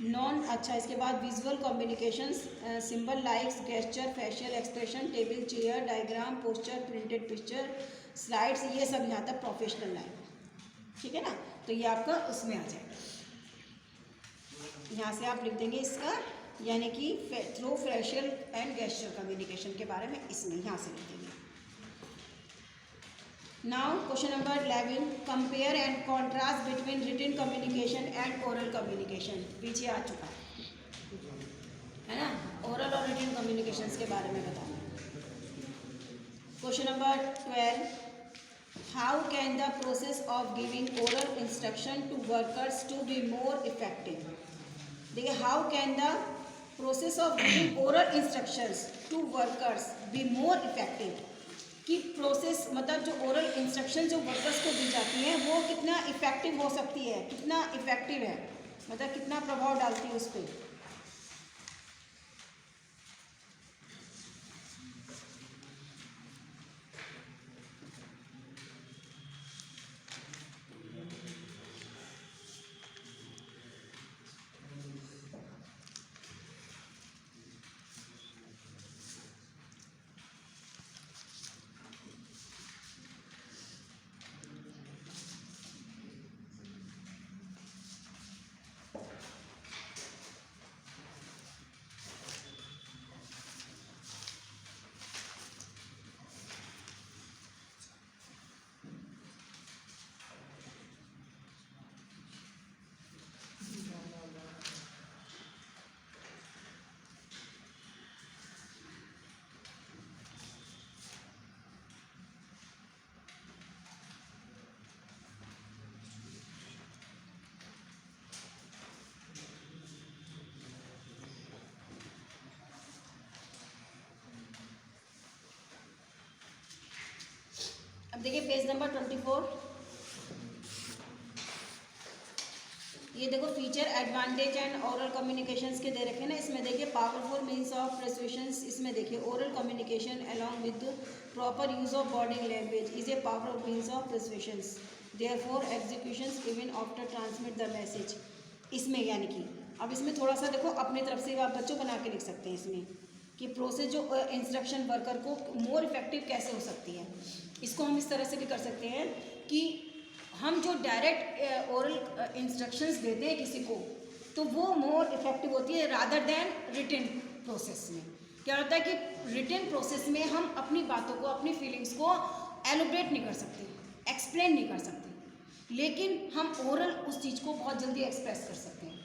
Non अच्छा इसके बाद visual communications symbol likes, gesture, facial expression, table, chair, diagram, poster, printed picture, slides, ये सब यहाँ तक प्रोफेशनल लाइफ, ठीक है ना। तो ये आपका उसमें आ जाएगा, यहाँ से आप लिख देंगे इसका, यानी कि through facial and gesture communication के बारे में इसमें यहाँ से लिख देंगे। Now question number 11, compare and contrast between written communication and oral communication, पीछे आ चुका है ना, ओरल और रिटन कम्युनिकेशंस के बारे में बताना। Question number 12, how can the process of giving oral instruction to workers to be more effective. देखिए how can the process of giving oral instructions to workers be more effective, कि process मतलब जो oral instruction जो workers को दी जाती हैं वो कितना इफेक्टिव हो सकती है, कितना इफेक्टिव है, मतलब कितना प्रभाव डालती है उस पर। अब देखिए पेज नंबर 24, ये देखो feature advantage and oral communications के दे रखे हैं ना, इसमें देखिए पावरफुल मीन्स ऑफ परसुएशंस, इसमें देखिए oral communication along with proper use of body language is a powerful means of persuasions, therefore executions even after transmit the message. इसमें यानी कि अब इसमें थोड़ा सा देखो अपनी तरफ से आप बच्चों बना के लिख सकते हैं इसमें कि प्रोसेस जो इंस्ट्रक्शन वर्कर को मोर इफेक्टिव कैसे हो सकती है। इसको हम इस तरह से भी कर सकते हैं कि हम जो डायरेक्ट ओरल इंस्ट्रक्शंस देते हैं किसी को तो वो मोर इफेक्टिव होती है रादर देन रिटन प्रोसेस में। क्या होता है कि रिटन प्रोसेस में हम अपनी बातों को, अपनी फीलिंग्स को एलोब्रेट नहीं कर सकते, एक्सप्लेन नहीं कर सकते, लेकिन हम ओरल उस चीज़ को बहुत जल्दी एक्सप्रेस कर सकते हैं।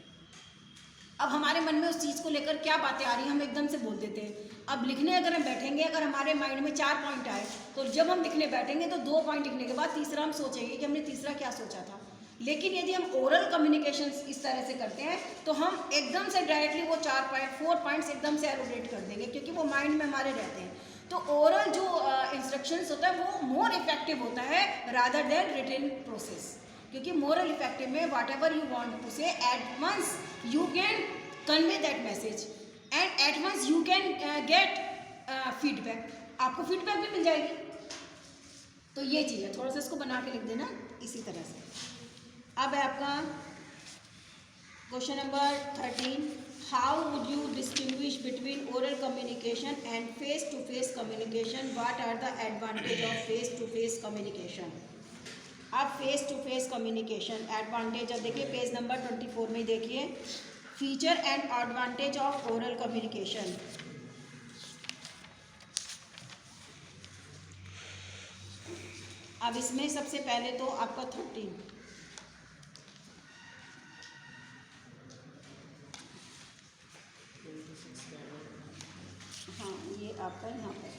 अब हमारे मन में उस चीज़ को लेकर क्या बातें आ रही हैं हम एकदम से बोल देते हैं। अब लिखने अगर हम बैठेंगे, अगर हमारे माइंड में 4 पॉइंट आए तो जब हम लिखने बैठेंगे तो 2 पॉइंट लिखने के बाद तीसरा हम सोचेंगे कि हमने तीसरा क्या सोचा था। लेकिन यदि हम ओरल कम्युनिकेशन इस तरह से करते हैं तो हम एकदम से डायरेक्टली वो 4 पॉइंट्स एकदम से एलोब्रेट कर देंगे क्योंकि वो माइंड में हमारे रहते हैं। तो ओरल जो इंस्ट्रक्शंस होता है वो मोर इफेक्टिव होता है रादर देन रिटन प्रोसेस, क्योंकि मोरल इफेक्टिव में whatever you want to say at once you can convey that message and at once you can get feedback, आपको फीडबैक भी मिल जाएगी। तो ये चीज़ है, थोड़ा सा इसको बना के लिख देना इसी तरह से। अब है आपका question number 13, how would you distinguish between oral communication and face to face communication, what are the advantage of face to face communication. अब face to face communication advantage, अब देखिए पेज नंबर 24 में देखिए feature and advantage of oral communication. अब इसमें सबसे पहले तो आपका 13, हाँ ये आपका यहाँ पर,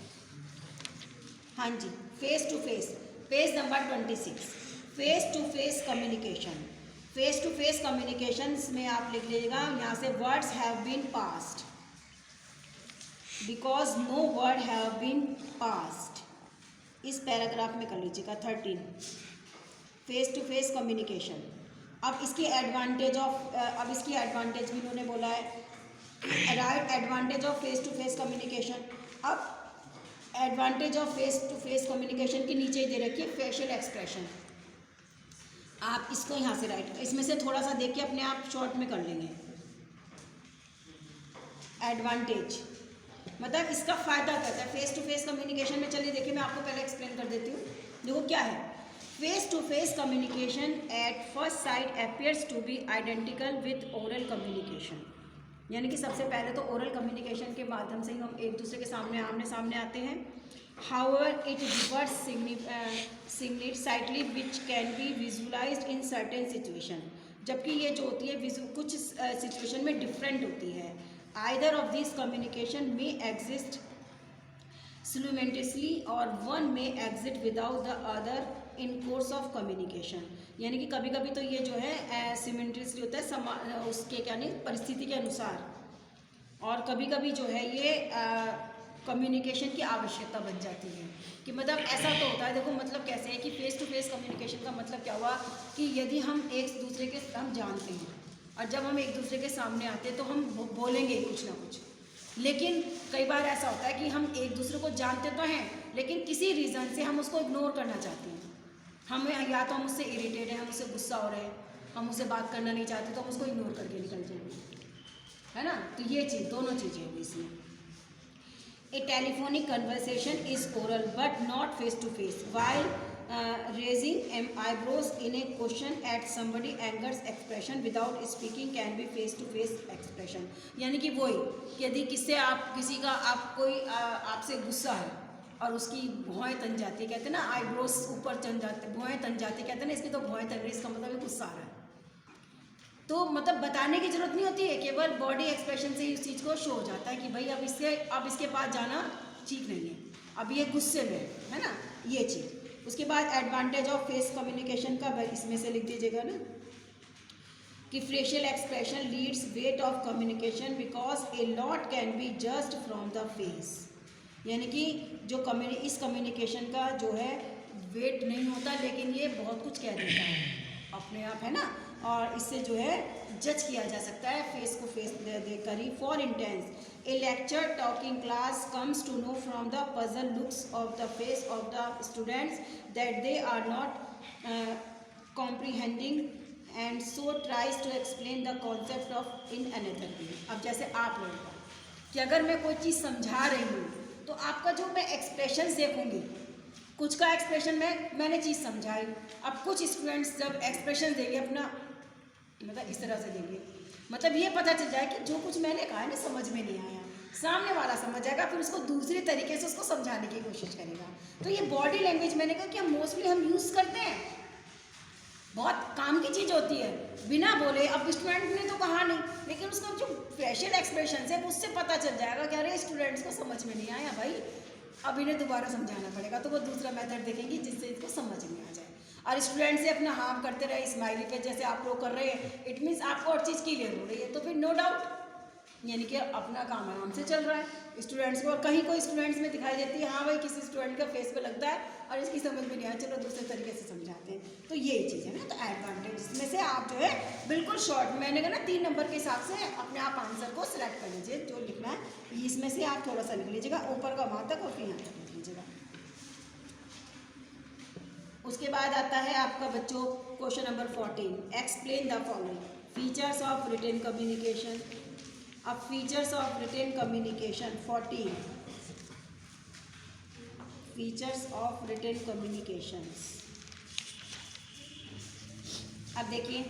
हाँ जी face to face, page number 26, face to face communication. Face to face communication में आप लिख लीजिएगा यहाँ से words have been passed because no word have been passed, इस पैराग्राफ में कर लीजिएगा 13, फेस टू फेस कम्युनिकेशन। अब इसकी एडवांटेज ऑफ, अब इसकी एडवांटेज भी उन्होंने बोला है right, advantage of face to face communication. अब advantage of face to face communication के नीचे दे रखिए फेशियल एक्सप्रेशन, आप इसको यहाँ से राइट, इसमें से थोड़ा सा देख के अपने आप शॉर्ट में कर लेंगे। एडवांटेज मतलब इसका फ़ायदा क्या है फेस टू फेस कम्युनिकेशन में, चलिए देखिए मैं आपको पहले एक्सप्लेन कर देती हूँ। देखो क्या है, face to face communication at first sight appears to be identical with oral communication, यानी कि सबसे पहले तो ओरल कम्युनिकेशन के माध्यम से ही हम एक दूसरे के सामने आमने सामने आते हैं। However, it differs slightly which can be visualized in certain situation, जबकि ये जो होती है कुछ सिचुएशन में डिफरेंट होती है। Either of these communication may exist simultaneously or one may exist without the other in course of communication, यानी कि कभी कभी तो ये जो है सिमिल्टेनियसली होता है उसके क्या नहीं परिस्थिति के अनुसार, और कभी कभी जो है ये कम्युनिकेशन की आवश्यकता बन जाती है। कि मतलब ऐसा तो होता है, देखो मतलब कैसे है कि फेस टू फेस कम्युनिकेशन का मतलब क्या हुआ कि यदि हम एक दूसरे के हम जानते हैं और जब हम एक दूसरे के सामने आते हैं तो हम बोलेंगे कुछ ना कुछ, लेकिन कई बार ऐसा होता है कि हम एक दूसरे को जानते तो हैं लेकिन किसी रीज़न से हम उसको इग्नोर करना चाहते हैं। हमें या तो हम उससे इरिटेट हैं, हम उससे गुस्सा हो रहे हैं, हम उससे बात करना नहीं चाहते तो हम उसको इग्नोर करके निकल जाएंगे, है ना। तो ये चीज़ दोनों चीज़ें हुई इसमें। A telephonic conversation is oral but not face to face. While raising eyebrows in a question at somebody angers expression without speaking can be face to face expression. यानी कि वही यदि किससे आप किसी का आप कोई आपसे गुस्सा है और उसकी भौएं तन जाती है, कहते हैं ना आईब्रोस ऊपर तन जाते, भौएं तन जाती, कहते हैं ना इसकी तो भौएं तन रही, इसका मतलब गुस्सा आ रहा है। तो मतलब बताने की जरूरत नहीं होती है, केवल बॉडी एक्सप्रेशन से ही उस चीज़ को शो हो जाता है कि भाई अब इसके पास जाना ठीक नहीं है, अब ये गुस्से में है ना, ये चीज़। उसके बाद एडवांटेज ऑफ फेस कम्युनिकेशन का इसमें से लिख दीजिएगा ना कि facial expression leads weight of communication because a lot can be judged from the face, यानी कि जो इस कम्युनिकेशन का जो है वेट नहीं होता लेकिन ये बहुत कुछ कह देता है अपने आप, है ना। और इससे जो है जज किया जा सकता है फेस को फेस देखकर ही। For instance a lecture talking class comes to know from the puzzle looks of the face of the students that they are not comprehending and so tries to explain the concept of in another way. अब जैसे आप लोगों का कि अगर मैं कोई चीज़ समझा रही हूँ तो आपका जो मैं एक्सप्रेशन देखूँगी, कुछ का एक्सप्रेशन मैंने चीज़ समझाई, अब कुछ स्टूडेंट्स जब एक्सप्रेशन देंगे अपना मतलब इस तरह से देंगे, मतलब ये पता चल जाए कि जो कुछ मैंने कहा है ना समझ में नहीं आया, सामने वाला समझ जाएगा, फिर उसको दूसरे तरीके से उसको समझाने की कोशिश करेगा। तो ये बॉडी लैंग्वेज मैंने कहा कि मोस्टली हम यूज़ करते हैं, बहुत काम की चीज़ होती है, बिना बोले। अब स्टूडेंट ने तो कहा नहीं, लेकिन उसका जो फेशियल एक्सप्रेशन है उससे पता चल जाएगा कि अरे स्टूडेंट्स को समझ में नहीं आया भाई, अब इन्हें दोबारा समझाना पड़ेगा, तो वो दूसरा मेथड देखेंगे जिससे इसको समझ में आ जाए। और स्टूडेंट से अपना हाथ करते रहे स्माइली पे जैसे आप लोग कर रहे हैं, इट मीन्स आपको और चीज़ क्लियर हो रही है, तो फिर नो डाउट यानी कि अपना काम आराम से चल रहा है स्टूडेंट्स को। और कहीं कोई स्टूडेंट्स में दिखाई देती है हाँ भाई किसी स्टूडेंट का फेस पे लगता है और इसकी समझ में नहीं आया, चलो दूसरे तरीके से समझाते हैं, तो ये चीज़ है ना। तो एडवांटेज इसमें से आप जो है बिल्कुल शॉर्ट, मैंने कहा ना 3 नंबर के हिसाब से अपने आप आंसर को सिलेक्ट कर लीजिए, जो लिखना है इसमें से आप थोड़ा सा लिख लीजिएगा, ऊपर का वहाँ तक और फिर यहाँ तक लिख लीजिएगा। उसके बाद आता है आपका बच्चों question number 14, explain the following features of written communication. अब features of written communication 14, features of written communications. अब देखिए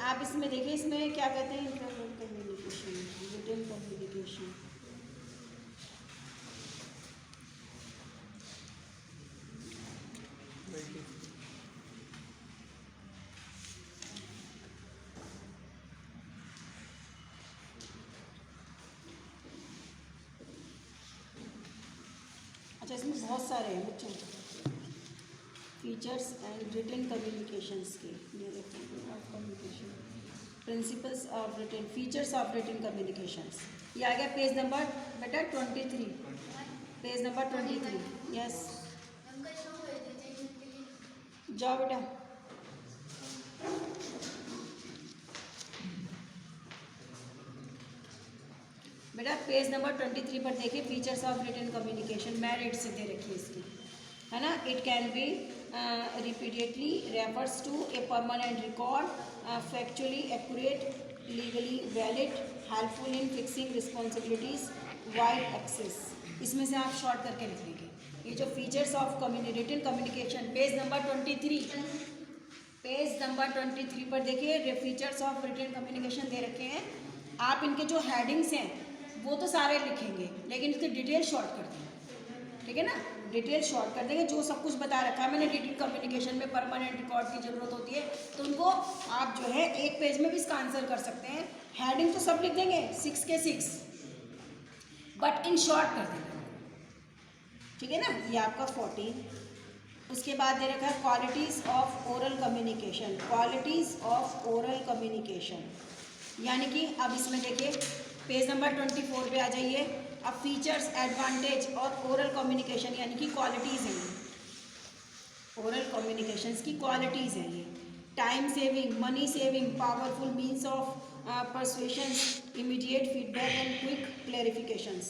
आप इसमें देखिए, इसमें क्या कहते हैं कम्युनिकेशन, रिटन कम्युनिकेशन। अच्छा इसमें बहुत सारे हैं बच्चों, फीचर्स एंड रिटन कम्युनिकेशंस के, ये देखिए of communication, principles of written, features of written communications. ये आ गया पेज नंबर बेटा 23, पेज नंबर 23। यस जाओ बेटा। बेटा पेज नंबर 23 पर देखिए, features of written communication merit से दे रखी है इसकी, है ना। It can be repeatedly refers to a permanent record, factually accurate, legally valid, helpful in fixing responsibilities, wide access. इसमें से आप शॉर्ट करके लिख लेंगे ये जो features of written communication, page number 23, page number 23 पर देखिए फीचर्स ऑफ रिटन कम्युनिकेशन दे रखे हैं। आप इनके जो हेडिंग्स हैं वो तो सारे लिखेंगे, लेकिन इसकी डिटेल शॉर्ट कर देंगे, ठीक है ना, डिटेल शॉर्ट कर देंगे। जो सब कुछ बता रखा है मैंने, रिटन कम्युनिकेशन में परमानेंट रिकॉर्ड की ज़रूरत होती है, तो उनको आप जो है एक पेज में भी इसका आंसर कर सकते हैं। हेडिंग तो सब लिख देंगे 6 के 6, बट इन शॉर्ट कर देंगे, ठीक है ना। ये आपका 14। उसके बाद दे रखा है qualities of oral communication, qualities of oral communication, यानी कि अब इसमें देखिए पेज नंबर 24 पे आ जाइए। अब फीचर्स, एडवांटेज और ओरल कम्युनिकेशन यानी कि क्वालिटीज़ हैं, ओरल कम्युनिकेशंस की क्वालिटीज़ हैं ये। Time saving, money saving, powerful means of persuasion, immediate feedback and quick clarifications,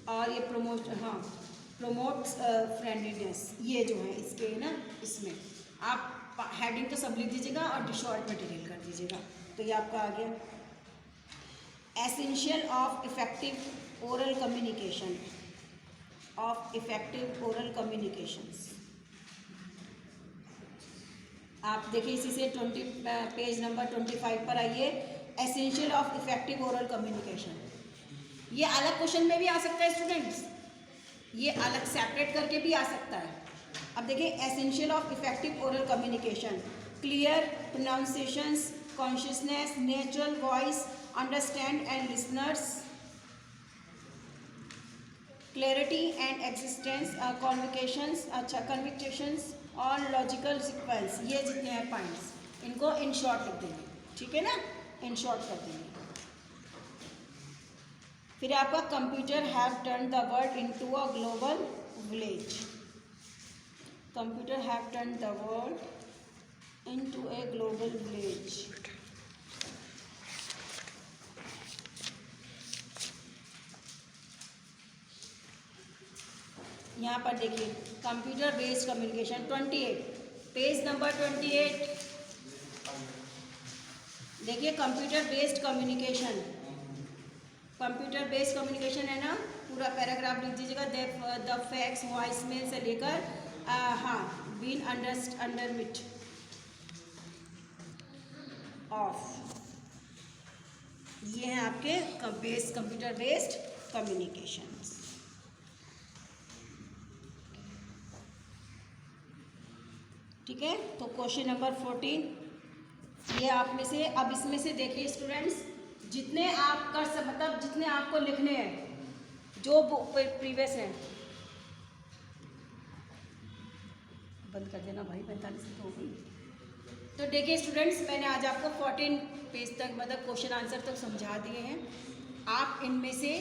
और ये प्रमोट्स फ्रेंडलीनेस। ये जो है इसके ना, इसमें आप हेडिंग तो सब लिख दीजिएगा और शॉर्ट में डिटेल कर दीजिएगा। तो ये आपका आ गया essential of effective oral communication, of effective oral communications. आप देखिए इसी से पेज नंबर 25 पर आइए, essential of effective oral communication. ये अलग क्वेश्चन में भी आ सकता है स्टूडेंट्स, ये अलग सेपरेट करके भी आ सकता है। अब देखिए essential of effective oral communication, clear pronunciations, consciousness, natural voice, understand and listeners, clarity and existence, convictions, अच्छा कन्विक्शंस और लॉजिकल सीक्वेंस। ये जितने हैं पॉइंट्स इनको इन शॉर्ट लिख देंगे, ठीक है ना, इन शॉर्ट कर देंगे। फिर आपका computer have turn the world into a global village. Computer have turn the world into a global village. यहाँ पर देखिए computer based communication 28, page number 28। देखिए computer based communication, computer based communication है ना, पूरा पैराग्राफ लिख दीजिएगा। द फैक्स वॉइस मेल से लेकर हाँ बीन अंडर मिट ऑफ, ये हैं आपके कंप्यूटर बेस्ड कम्युनिकेशंस। ठीक है, तो क्वेश्चन नंबर 14 ये आप में से, अब इसमें से देखिए स्टूडेंट्स, जितने आप कर सब मतलब जितने आपको लिखने हैं जो प्रीवियस हैं, बंद कर देना भाई, 45 तो हो गई। तो देखिए स्टूडेंट्स, मैंने आज आपको 14 पेज तक मतलब क्वेश्चन आंसर तक समझा दिए हैं। आप इनमें से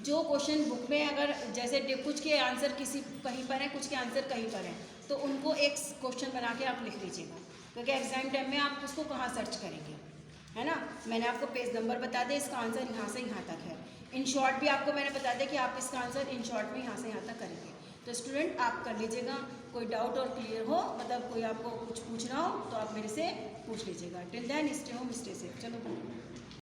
जो क्वेश्चन बुक में अगर जैसे कुछ के आंसर किसी कहीं पर हैं, कुछ के आंसर कहीं पर हैं, तो उनको एक क्वेश्चन बना के आप लिख लीजिएगा, क्योंकि एग्जाम टाइम में आप उसको कहाँ सर्च करेंगे, है ना। मैंने आपको पेज नंबर बता दिया, इसका आंसर यहाँ से यहाँ तक है। इन शॉर्ट भी आपको मैंने बता दिया कि आप इसका आंसर इन शॉर्ट में यहाँ से यहाँ तक करेंगे। तो स्टूडेंट आप कर लीजिएगा, कोई डाउट और क्लियर हो, मतलब कोई आपको कुछ पूछना हो तो आप मेरे से पूछ लीजिएगा। Till then stay home stay safe. चलो।